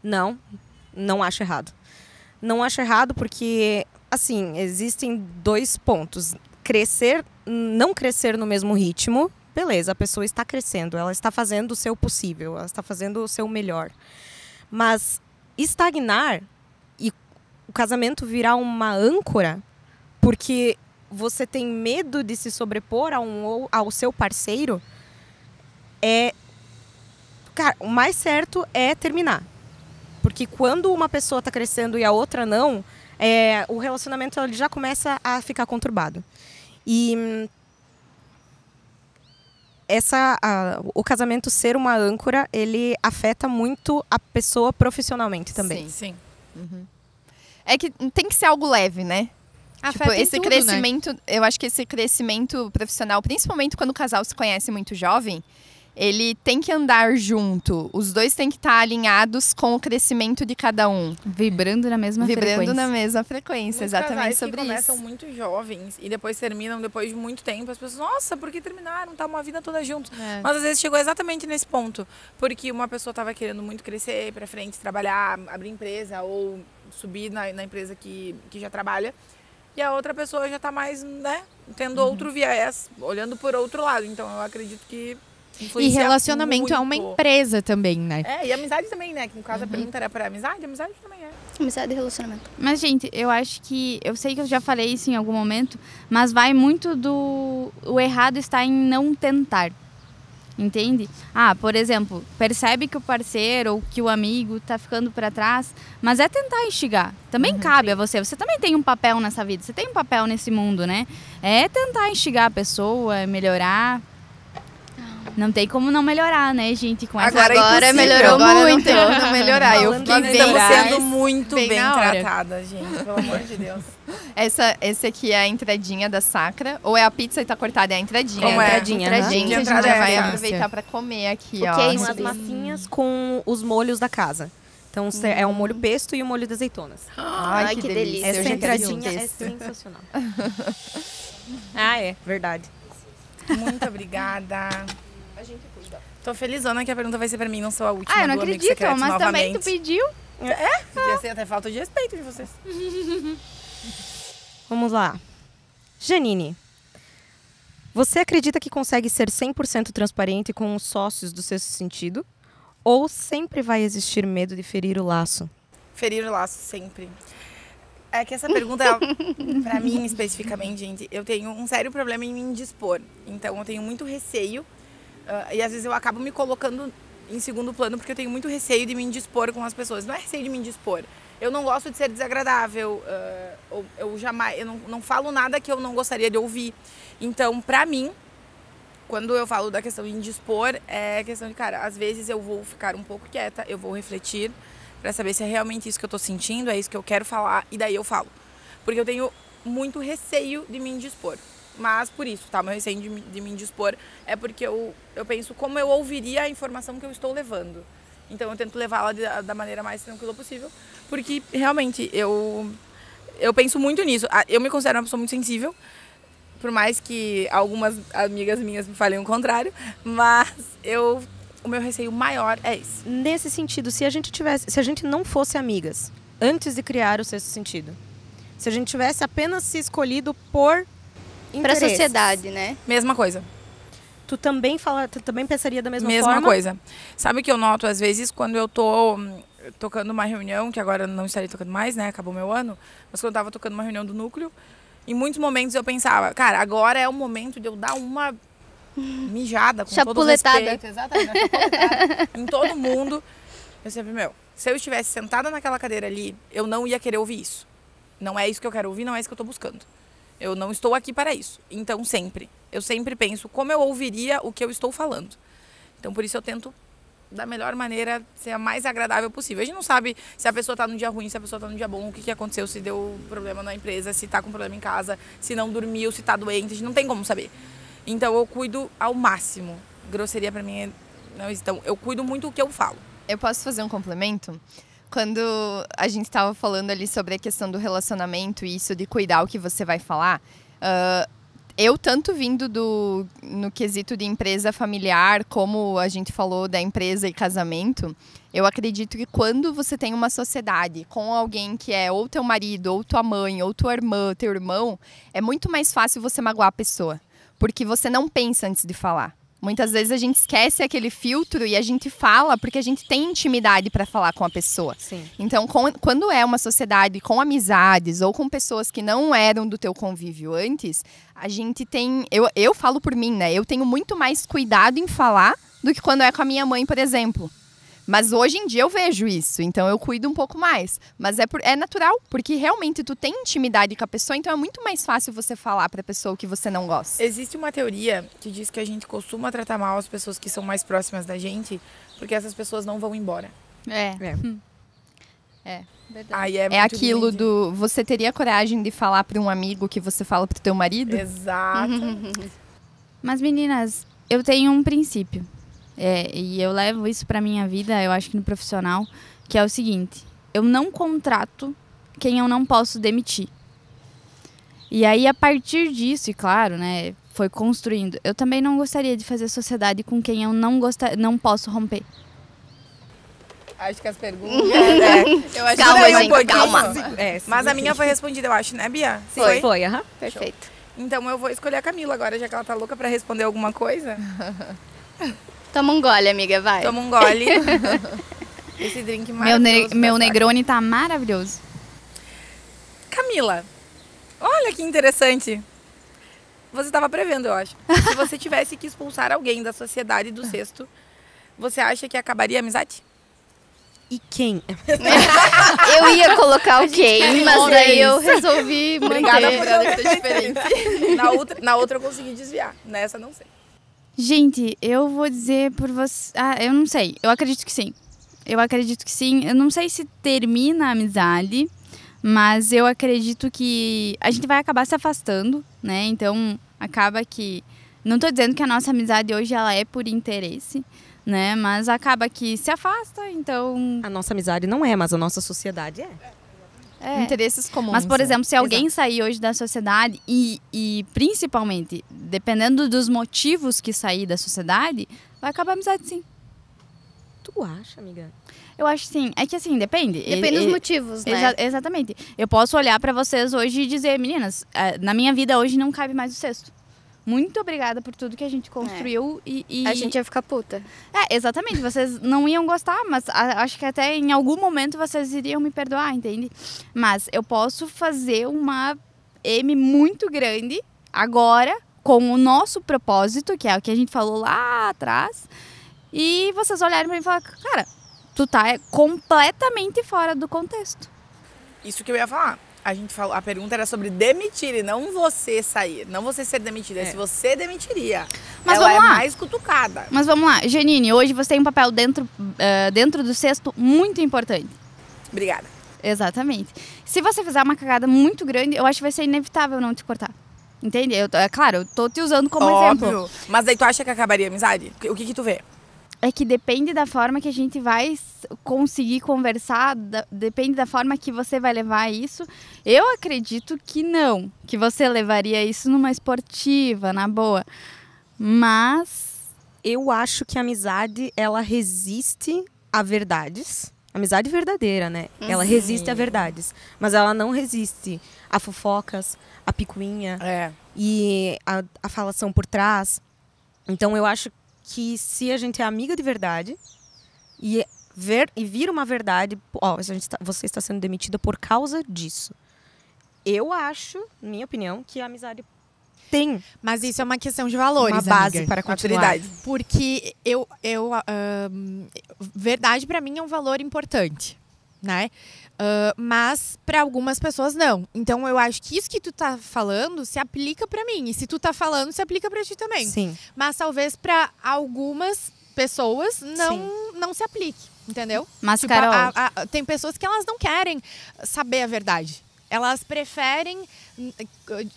Não acho errado. Não acho errado porque, assim, existem 2 pontos. Não crescer no mesmo ritmo, beleza, a pessoa está crescendo, ela está fazendo o seu possível, ela está fazendo o seu melhor. Mas estagnar e o casamento virar uma âncora porque você tem medo de se sobrepor ao seu parceiro, cara, o mais certo é terminar. Porque quando uma pessoa está crescendo e a outra não, o relacionamento ele já começa a ficar conturbado. E o casamento ser uma âncora, ele afeta muito a pessoa profissionalmente também. Sim. É que tem que ser algo leve, né? Afeta em esse tudo, crescimento, eu acho que esse crescimento profissional, principalmente quando o casal se conhece muito jovem, ele tem que andar junto. Os dois têm que estar alinhados com o crescimento de cada um. Vibrando na mesma frequência. Vibrando na mesma frequência, Muitos exatamente casais sobre que começam isso. muito jovens e depois terminam depois de muito tempo. As pessoas, nossa, por que terminaram? Tá uma vida toda junto. Mas às vezes chegou exatamente nesse ponto. Porque uma pessoa tava querendo muito crescer, ir pra frente, trabalhar, abrir empresa ou subir na empresa que já trabalha. E a outra pessoa já tá mais, né, tendo outro viés, olhando por outro lado. Então eu acredito que E influencia relacionamento é uma muito. empresa também, né? E amizade também, né? Que no caso a pergunta era pra amizade também é. Amizade e relacionamento. Mas, gente, eu acho que... Eu sei que eu já falei isso em algum momento, mas vai muito do... O errado está em não tentar. Entende? Por exemplo, percebe que o parceiro ou que o amigo tá ficando para trás, mas é tentar instigar. Também cabe a você. Você também tem um papel nessa vida, você tem um papel nesse mundo, né? É tentar instigar a pessoa, melhorar. Não tem como não melhorar, né, gente? Com essa... Agora melhorou Agora muito. não tem como não melhorar. Eu Nós fiquei bem estamos atrás. sendo muito bem bem na hora. tratadas, gente. Pelo amor de Deus. Esse aqui é a entradinha da sacra. Ou é a pizza e tá cortada? É a entradinha. Como é? Entradinha, Gente, aham. a gente Entrada já é vai essa. aproveitar pra comer aqui, O ó. que é São isso? as massinhas com os molhos da casa. Então é um molho pesto e o molho de azeitonas. Ai, que delícia. Eu Essa já quero entradinha é esse. sensacional. Verdade. Muito obrigada. Tô felizona que a pergunta vai ser pra mim, não sou a última eu não do Amigo acredito, Secreto mas também tu novamente. pediu. Podia ser até falta de respeito de vocês. Vamos lá. Janine, você acredita que consegue ser 100% transparente com os sócios do sexto sentido? Ou sempre vai existir medo de ferir o laço? Ferir o laço sempre. É que essa pergunta, pra mim especificamente, gente, eu tenho um sério problema em me indispor. Então eu tenho muito receio e às vezes eu acabo me colocando em segundo plano porque eu tenho muito receio de me indispor com as pessoas. Não é receio de me indispor, Eu não gosto de ser desagradável, eu não falo nada que eu não gostaria de ouvir. Então, pra mim, quando eu falo da questão de indispor, é questão de, cara, às vezes eu vou ficar um pouco quieta, eu vou refletir pra saber se é realmente isso que eu tô sentindo, é isso que eu quero falar, e daí eu falo. Porque eu tenho muito receio de me indispor. Mas por isso, tá? Meu receio de me indispor é porque eu penso como eu ouviria a informação que eu estou levando. Então eu tento levá-la da maneira mais tranquila possível, porque realmente eu penso muito nisso. Eu me considero uma pessoa muito sensível, por mais que algumas amigas minhas me falem o contrário, mas o meu receio maior é esse. Nesse sentido, se a gente não fosse amigas antes de criar o Sexto Sentido, se a gente tivesse apenas se escolhido por Pra interesses, sociedade, né? Mesma coisa. tu também pensaria da mesma forma? Mesma coisa. Sabe o que eu noto às vezes quando eu tô tocando uma reunião, que agora não estarei tocando mais, né? Acabou meu ano, mas quando eu tava tocando uma reunião do núcleo, em muitos momentos eu pensava, cara, agora é o momento de eu dar uma mijada com todo o respeito. Exatamente, uma chapuletada em todo mundo. Eu sempre, se eu estivesse sentada naquela cadeira ali, eu não ia querer ouvir isso. Não é isso que eu quero ouvir, não é isso que eu tô buscando. Eu não estou aqui para isso. Então, eu sempre penso como eu ouviria o que eu estou falando. Então, por isso eu tento, da melhor maneira, ser a mais agradável possível. A gente não sabe se a pessoa está num dia ruim, se a pessoa está num dia bom, o que aconteceu, se deu problema na empresa, se está com problema em casa, se não dormiu, se está doente, a gente não tem como saber. Então, eu cuido ao máximo. Grosseria para mim não existe. Então, eu cuido muito do que eu falo. Eu posso fazer um complemento? Quando a gente estava falando ali sobre a questão do relacionamento e isso de cuidar o que você vai falar, eu tanto vindo no quesito de empresa familiar, como a gente falou da empresa e casamento, eu acredito que quando você tem uma sociedade com alguém que é ou teu marido, ou tua mãe, ou tua irmã, teu irmão, é muito mais fácil você magoar a pessoa, porque você não pensa antes de falar. Muitas vezes a gente esquece aquele filtro e a gente fala porque a gente tem intimidade para falar com a pessoa. Sim. Então, quando é uma sociedade com amizades ou com pessoas que não eram do teu convívio antes, a gente tem... Eu falo por mim, né? Eu tenho muito mais cuidado em falar do que quando é com a minha mãe, por exemplo. Mas hoje em dia eu vejo isso, então eu cuido um pouco mais. Mas é natural, porque realmente tu tem intimidade com a pessoa, então é muito mais fácil você falar pra pessoa o que você não gosta. Existe uma teoria que diz que a gente costuma tratar mal as pessoas que são mais próximas da gente, porque essas pessoas não vão embora. É, verdade. Aí É aquilo do... Você teria coragem de falar pra um amigo que você fala pro teu marido? Exato. Mas, meninas, eu tenho um princípio. E eu levo isso pra minha vida, eu acho que no profissional, que é o seguinte: eu não contrato quem eu não posso demitir. E aí, a partir disso, e claro, né, foi construindo, eu também não gostaria de fazer sociedade com quem eu não posso romper. Acho que as perguntas... Eu acho Calma, que gente, calma. Mas a minha foi respondida, eu acho, né, Bia? Foi, aham. Perfeito. Então eu vou escolher a Camila agora, já que ela tá louca pra responder alguma coisa. Toma um gole, amiga, vai. Toma um gole. Esse drink maravilhoso. Meu Negroni tá maravilhoso. Camila, olha que interessante. Você estava prevendo, eu acho. Se você tivesse que expulsar alguém da sociedade do sexto, você acha que acabaria a amizade? E quem? Eu ia colocar o quem, mas daí eu resolvi Obrigada manter. por ela ser diferente. Na outra eu consegui desviar. Nessa não sei. Gente, eu vou dizer por você... eu não sei. Eu acredito que sim. Eu não sei se termina a amizade, mas eu acredito que a gente vai acabar se afastando, né? Então, acaba que... Não tô dizendo que a nossa amizade hoje ela é por interesse, né? Mas acaba que se afasta, então... A nossa amizade não é, mas a nossa sociedade é. Interesses comuns. Mas, por exemplo, se alguém Exato. sair hoje da sociedade e principalmente, dependendo dos motivos que sair da sociedade, vai acabar a amizade, sim. Tu acha, amiga? Eu acho sim. É que assim, depende. Depende dos motivos, né? Exatamente. Eu posso olhar pra vocês hoje e dizer, meninas, na minha vida hoje não cabe mais o sexto. Muito obrigada por tudo que a gente construiu e... A gente ia ficar puta. Exatamente. Vocês não iam gostar, mas acho que até em algum momento vocês iriam me perdoar, entende? Mas eu posso fazer uma M muito grande agora com o nosso propósito, que é o que a gente falou lá atrás, e vocês olharem pra mim e falar, cara, tu tá completamente fora do contexto. Isso que eu ia falar. A gente falou, a pergunta era sobre demitir e não você sair. Não você ser demitida, é se você demitiria. Mas ela vamos é lá. mais cutucada. Mas vamos lá, Janine, hoje você tem um papel dentro do cesto muito importante. Obrigada. Exatamente. Se você fizer uma cagada muito grande, eu acho que vai ser inevitável não te cortar. Entende? Claro, eu tô te usando como exemplo. Mas daí tu acha que acabaria a amizade? O que tu vê? É que depende da forma que a gente vai conseguir conversar, depende da forma que você vai levar isso. Eu acredito que não, que você levaria isso numa esportiva, na boa. Mas Eu acho que a amizade, ela resiste a verdades. Amizade verdadeira, né? Ela resiste a verdades. Mas ela não resiste a fofocas, a picuinha e a falação por trás. Então eu acho que se a gente é amiga de verdade e vir uma verdade, você está sendo demitida por causa disso. Eu acho, minha opinião, que a amizade tem Mas isso é uma questão de valores, uma base amiga. para continuar. Maturidade. Porque verdade pra mim é um valor importante, né? Mas pra algumas pessoas não. Então eu acho que isso que tu tá falando se aplica pra mim. E se tu tá falando, se aplica pra ti também. Sim. Mas talvez pra algumas pessoas não se aplique, entendeu? Mas, Tipo, Carol, tem pessoas que elas não querem saber a verdade. Elas preferem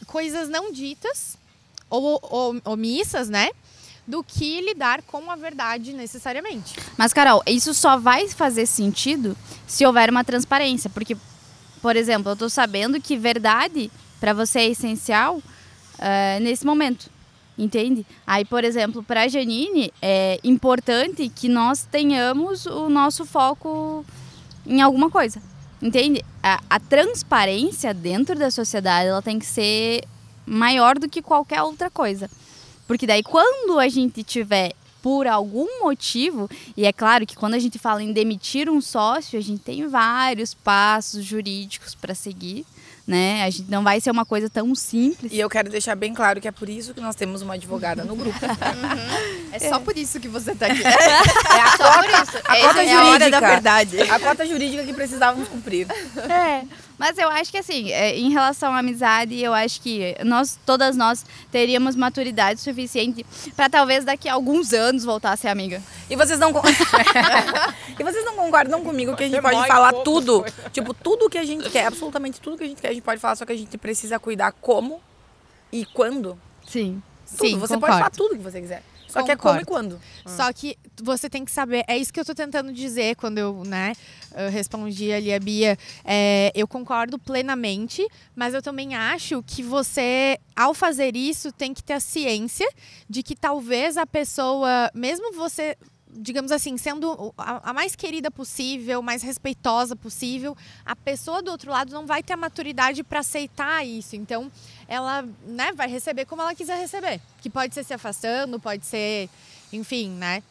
coisas não ditas ou omissas, né? Do que lidar com a verdade necessariamente. Mas, Carol, isso só vai fazer sentido se houver uma transparência. Porque, por exemplo, eu tô sabendo que verdade para você é essencial nesse momento. Entende? Aí, por exemplo, para a Janine, é importante que nós tenhamos o nosso foco em alguma coisa. Entende? A transparência dentro da sociedade, ela tem que ser maior do que qualquer outra coisa. Porque daí, quando a gente tiver, por algum motivo, e é claro que quando a gente fala em demitir um sócio, a gente tem vários passos jurídicos para seguir, né? A gente não vai ser uma coisa tão simples. E eu quero deixar bem claro que é por isso que nós temos uma advogada no grupo. É só por isso que você tá aqui. É a cota É a hora da jurídica. verdade. A cota jurídica que precisávamos cumprir. Mas eu acho que assim, em relação à amizade, eu acho que todas nós teríamos maturidade suficiente para talvez daqui a alguns anos voltar a ser amiga. E vocês não concordam comigo que a gente pode falar tudo? Tipo, tudo que a gente quer, absolutamente tudo que a gente quer, a gente pode falar, só que a gente precisa cuidar como e quando. Sim. Tudo. Sim, você concordo. pode falar tudo que você quiser. Só que é como e quando. Só que você tem que saber, é isso que eu tô tentando dizer quando eu respondi ali a Bia. Eu concordo plenamente, mas eu também acho que você, ao fazer isso, tem que ter a ciência de que talvez a pessoa, mesmo você, digamos assim, sendo a mais querida possível, mais respeitosa possível, a pessoa do outro lado não vai ter a maturidade para aceitar isso. Então, ela, vai receber como ela quiser receber. Que pode ser se afastando, pode ser, enfim, né?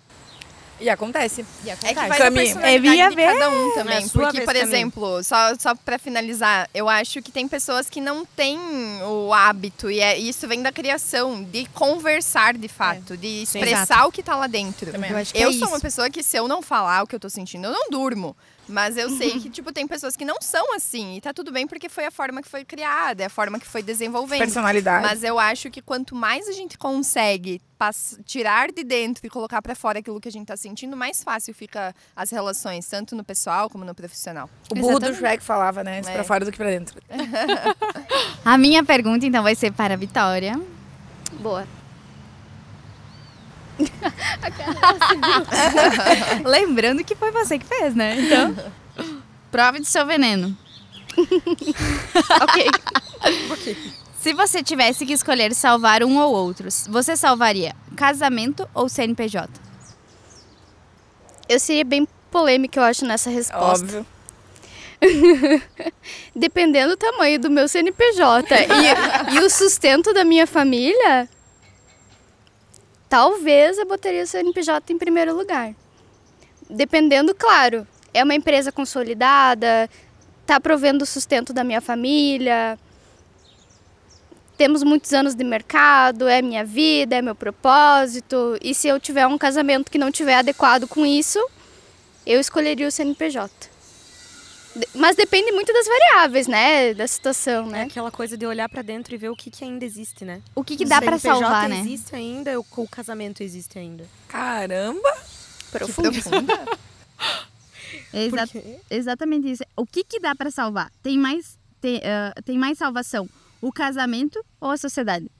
E acontece. É que vai Cami, da personalidade de cada um É também. a sua Porque, vez, por Cami. exemplo, só pra finalizar, eu acho que tem pessoas que não têm o hábito, e isso vem da criação, de conversar de fato, de expressar o que tá lá dentro. Eu acho que Eu é sou uma isso. pessoa que, se eu não falar o que eu tô sentindo, eu não durmo. Mas eu sei que, tipo, tem pessoas que não são assim. E tá tudo bem porque foi a forma que foi criada, é a forma que foi desenvolvendo. Personalidade. Mas eu acho que quanto mais a gente consegue tirar de dentro e colocar pra fora aquilo que a gente tá sentindo, mais fácil fica as relações, tanto no pessoal como no profissional. O burro do Shrek falava, né? Pra fora do que pra dentro. A minha pergunta, então, vai ser para a Vitória. Boa. Lembrando que foi você que fez, né? Então, prove do seu veneno. Ok. Se você tivesse que escolher salvar um ou outro, você salvaria casamento ou CNPJ? Eu seria bem polêmica, eu acho, nessa resposta. Óbvio. Dependendo do tamanho do meu CNPJ e o sustento da minha família, talvez eu botaria o CNPJ em primeiro lugar. Dependendo, claro, é uma empresa consolidada, tá provendo o sustento da minha família, temos muitos anos de mercado, é minha vida, é meu propósito. E se eu tiver um casamento que não tiver adequado com isso, eu escolheria o CNPJ. Mas depende muito das variáveis, né? Da situação, É né? aquela coisa de olhar pra dentro e ver o que ainda existe, né? O que dá pra CNPJ salvar, né? existe ainda, o casamento existe ainda. Caramba! Profundo. Exa- exatamente isso. O que dá pra salvar? Tem mais salvação o casamento ou a sociedade?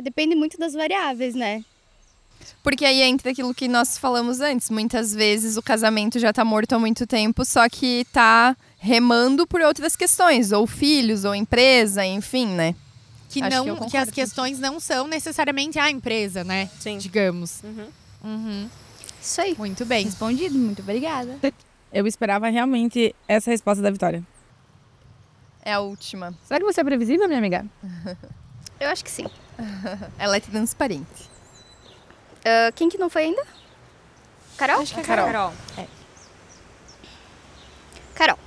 Depende muito das variáveis, né? Porque aí entra aquilo que nós falamos antes. Muitas vezes o casamento já tá morto há muito tempo, só que tá remando por outras questões. Ou filhos, ou empresa, enfim, né? Que, Acho não, que eu que concordo as questões não são necessariamente a empresa, né? Sim. Digamos. Isso aí. Muito bem. Respondido, muito obrigada. Eu esperava realmente essa resposta da Vitória. É a última. Será que você é previsível, minha amiga? Eu acho que sim. Ela é transparente. Quem que não foi ainda? Carol? Acho que é Carol. Carol.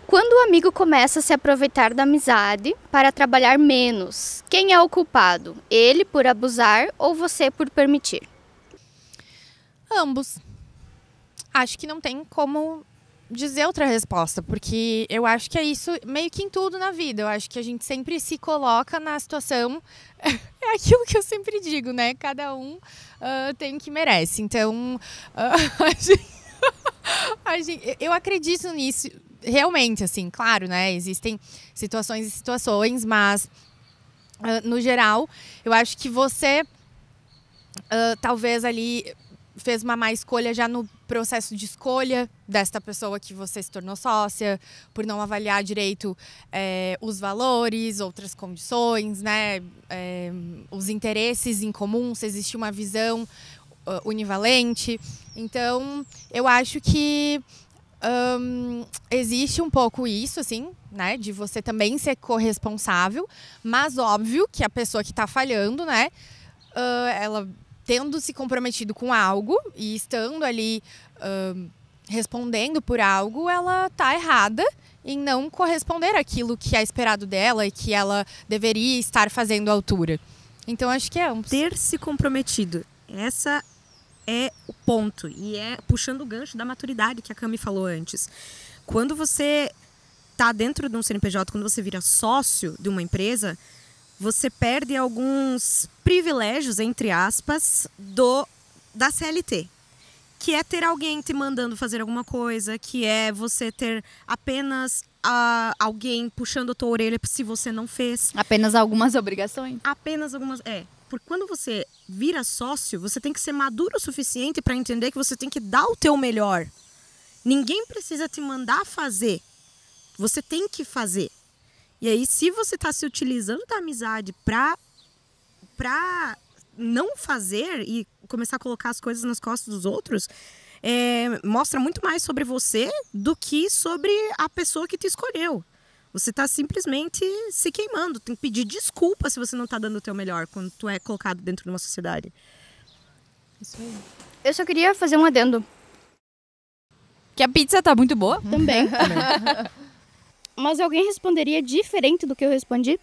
Quando o amigo começa a se aproveitar da amizade para trabalhar menos, quem é o culpado? Ele por abusar ou você por permitir? Ambos. Acho que não tem como dizer outra resposta, porque eu acho que é isso meio que em tudo na vida. Eu acho que a gente sempre se coloca na situação. É aquilo que eu sempre digo, né? Cada um tem o que merece. Então, eu acredito nisso. Realmente, assim, claro, né? Existem situações e situações, mas no geral, eu acho que você talvez ali fez uma má escolha já no processo de escolha desta pessoa que você se tornou sócia, por não avaliar direito os valores, outras condições, né? Os interesses em comum, se existe uma visão univalente. Então, eu acho que existe um pouco isso, assim, né? De você também ser corresponsável, mas óbvio que a pessoa que está falhando, né? Ela tendo se comprometido com algo e estando ali respondendo por algo, ela tá errada em não corresponder àquilo que é esperado dela e que ela deveria estar fazendo à altura. Então, acho que é ambos. Ter se comprometido. Essa é o ponto. E é puxando o gancho da maturidade que a Cami falou antes. Quando você tá dentro de um CNPJ, quando você vira sócio de uma empresa, você perde alguns privilégios, entre aspas, da CLT. Que é ter alguém te mandando fazer alguma coisa, que é você ter apenas alguém puxando a tua orelha se você não fez. Apenas algumas obrigações. Apenas algumas... Porque quando você vira sócio, você tem que ser maduro o suficiente para entender que você tem que dar o teu melhor. Ninguém precisa te mandar fazer. Você tem que fazer. E aí, se você está se utilizando da amizade para não fazer e começar a colocar as coisas nas costas dos outros, mostra muito mais sobre você do que sobre a pessoa que te escolheu. Você está simplesmente se queimando. Tem que pedir desculpa se você não está dando o teu melhor quando tu é colocado dentro de uma sociedade. Isso aí. Eu só queria fazer um adendo. Que a pizza tá muito boa. Também. Mas alguém responderia diferente do que eu respondi?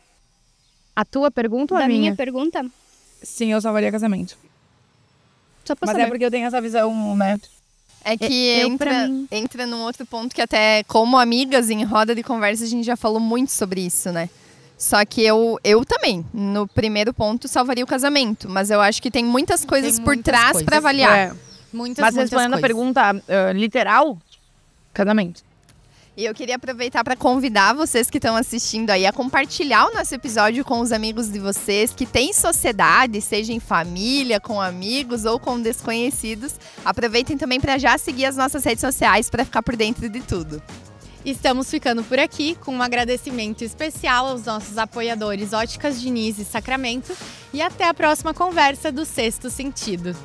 A tua pergunta ou a Da minha? minha pergunta? Sim, eu salvaria casamento. Só pra Mas saber. é porque eu tenho essa visão, né? É que pra mim. entra num outro ponto que até como amigas em roda de conversa a gente já falou muito sobre isso, né? Só que eu também, no primeiro ponto, salvaria o casamento. Mas eu acho que tem muitas coisas Tem por muitas trás coisas. para avaliar. É. Muitas Mas respondendo a coisas. pergunta literal, casamento. E eu queria aproveitar para convidar vocês que estão assistindo aí a compartilhar o nosso episódio com os amigos de vocês que têm sociedade, seja em família, com amigos ou com desconhecidos. Aproveitem também para já seguir as nossas redes sociais para ficar por dentro de tudo. Estamos ficando por aqui com um agradecimento especial aos nossos apoiadores Óticas Diniz e Sacramento e até a próxima conversa do Sexto Sentido.